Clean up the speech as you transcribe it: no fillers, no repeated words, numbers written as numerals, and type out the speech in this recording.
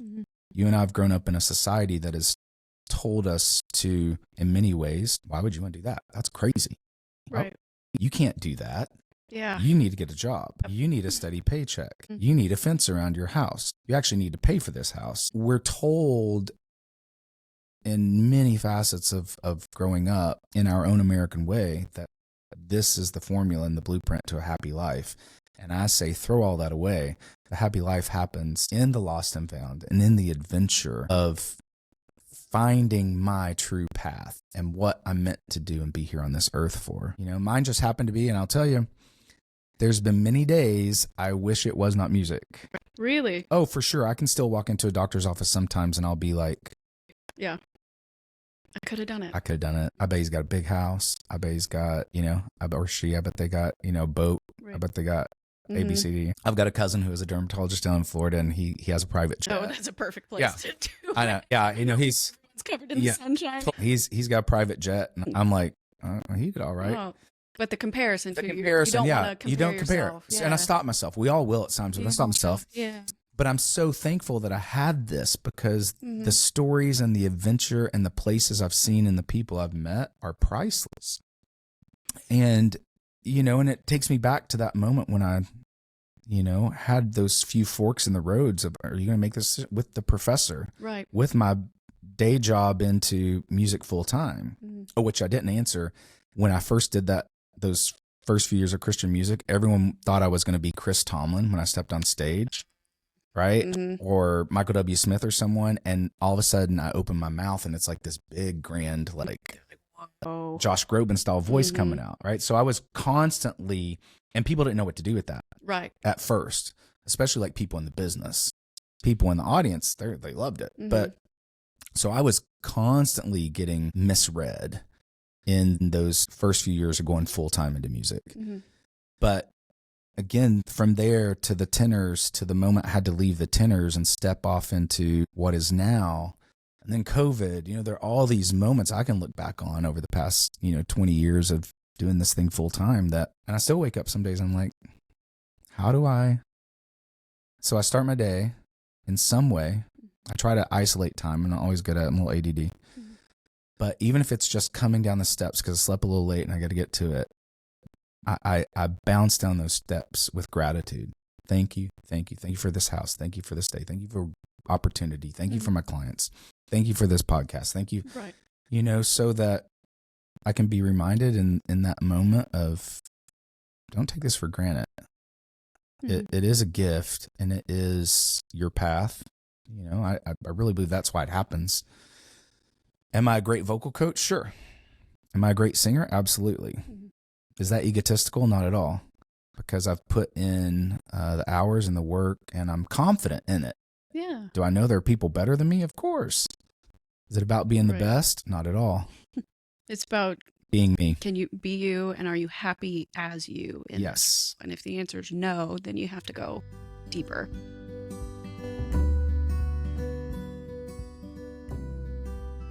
Mm-hmm. You and I have grown up in a society that has told us to, in many ways, why would you want to do that? That's crazy. Right. You can't do that. Yeah. You need to get a job. You need a steady paycheck. You need a fence around your house. You actually need to pay for this house. We're told in many facets of growing up in our own American way that this is the formula and the blueprint to a happy life. And I say, throw all that away. The happy life happens in the lost and found and in the adventure of finding my true path and what I'm meant to do and be here on this earth for. You know, mine just happened to be, and I'll tell you, there's been many days I wish it was not music. Really? Oh, for sure. I can still walk into a doctor's office sometimes and I'll be like, yeah, I could have done it. I could have done it. I bet he's got a big house. I bet he's got, you know, I bet they got, you know, boat. Right. I bet they got ABCD. I've got a cousin who is a dermatologist down in Florida, and he has a private jet. Oh, that's a perfect place to do. I know. Yeah, you know, he's covered in the sunshine. He's got a private jet, and I'm like, he did all right. Oh, but the comparison, you don't compare. Yourself. Yeah. And I stop myself. We all will at times, but I stop myself. Yeah. But I'm so thankful that I had this because the stories and the adventure and the places I've seen and the people I've met are priceless. And, you know, and it takes me back to that moment when I, you know, had those few forks in the roads of, are you going to make this with the professor? Right. With my day job into music full time, which I didn't answer. When I first did that, those first few years of Christian music, everyone thought I was going to be Chris Tomlin when I stepped on stage. Right? Or Michael W. Smith or someone. And all of a sudden I open my mouth and it's like this big, grand, like Josh Groban style voice coming out. Right. So I was constantly, and people didn't know what to do with that. Right. At first, especially like people in the business, people in the audience, they loved it. But so I was constantly getting misread in those first few years of going full time into music. But again, from there to the tenors, to the moment I had to leave the tenors and step off into what is now, and then COVID, you know, there are all these moments I can look back on over the past, you know, 20 years of doing this thing full time and I still wake up some days and I'm like, how do I? So I start my day in some way. I try to isolate time. I'm not always good at it. I'm a little ADD. But even if it's just coming down the steps because I slept a little late and I got to get to it, I bounce down those steps with gratitude. Thank you. Thank you. Thank you for this house. Thank you for this day. Thank you for opportunity. Thank you for my clients. Thank you for this podcast. Thank you. Right. You know, so that I can be reminded in that moment of don't take this for granted. It is a gift and it is your path. You know, I really believe that's why it happens. Am I a great vocal coach? Sure. Am I a great singer? Absolutely. Is that egotistical? Not at all. Because I've put in the hours and the work and I'm confident in it. Yeah. Do I know there are people better than me? Of course. Is it about being the best? Not at all. It's about being me. Can you be you and are you happy as you? Yes. And if the answer is no, then you have to go deeper.